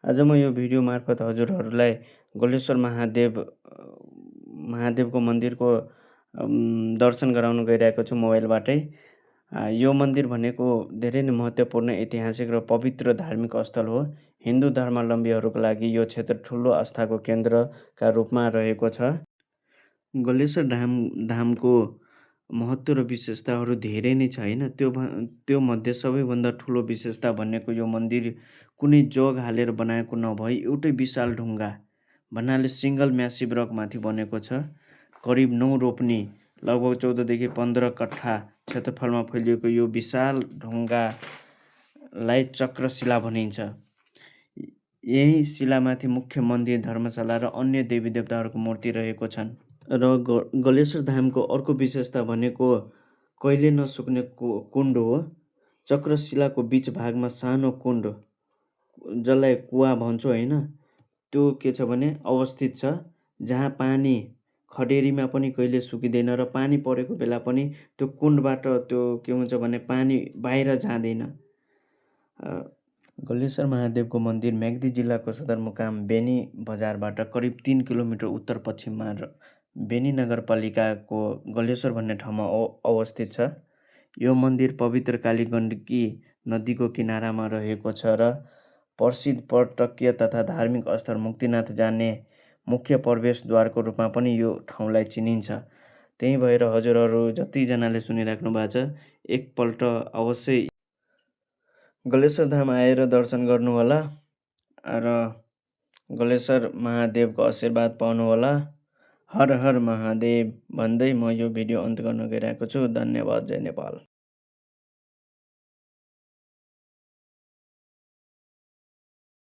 आज म यो भिडियो मार्फत हजुरहरूलाई गलेश्वर महादेवको मन्दिरको दर्शन गराउन गइरहेको छु मोबाइलबाटै। यो मन्दिर भनेको धेरै नै महत्त्वपूर्ण ऐतिहासिक र पवित्र धार्मिक स्थल हो। हिन्दू धर्मावलम्बीहरूको लागि यो क्षेत्र ठुलो आस्थाको केन्द्रका रूपमा रहेको छ। गलेश्वर धामको महत्त्व र विशेषताहरू धेरै नै छ होइन। त्यो मध्ये सबैभन्दा ठुलो विशेषता भनेको यो मन्दिर कुनै जग हालेर बनाएको नभई एउटै विशाल ढुङ्गा भन्नाले सिङ्गल म्यासिभ रकमाथि बनेको छ। करिब 9 रोपनी लगभग 14 देखि 15 कट्ठा क्षेत्रफलमा फैलिएको यो विशाल ढुङ्गालाई चक्रशिला भनिन्छ। यही शिलामाथि मुख्य मन्दिर, धर्मशाला र अन्य देवी देवताहरूको मूर्ति रहेको छन्। र गलेश्वर धामको अर्को विशेषता भनेको कहिले नसुक्ने कुण्ड हो। चक्रशिलाको बीच भागमा सानो कुण्ड, जसलाई कुवा भन्छौँ होइन, त्यो के छ भने अवस्थित छ, जहाँ पानी खडेरीमा पनि कहिले सुकिँदैन र पानी परेको बेला पनि त्यो कुण्डबाट त्यो के हुन्छ भने पानी बाहिर जाँदैन। गलेश्वर महादेवको मन्दिर म्याग्दी जिल्लाको सदरमुकाम बेनी बजारबाट करिब 3 किलोमिटर उत्तर पश्चिममा बेनी नगरपालिकाको गलेश्वर भन्ने ठाउँमा अवस्थित छ। यो मन्दिर पवित्र कालीगण्डकी नदीको किनारामा रहेको छ र प्रसिद्ध पर्यटकीय तथा धार्मिक स्थल मुक्तिनाथ जाने मुख्य प्रवेशद्वारको रूपमा पनि यो ठाउँलाई चिनिन्छ। त्यही भएर हजुरहरू जतिजनाले सुनिराख्नु भएको छ, एकपल्ट अवश्य गलेश्वर धाम आएर दर्शन गर्नुहोला र गलेश्वर महादेवको आशीर्वाद पाउनुहोला। हर हर महादेव भन्दै म यो भिडियो अन्त गर्न गइरहेको छु। धन्यवाद। जय नेपाल।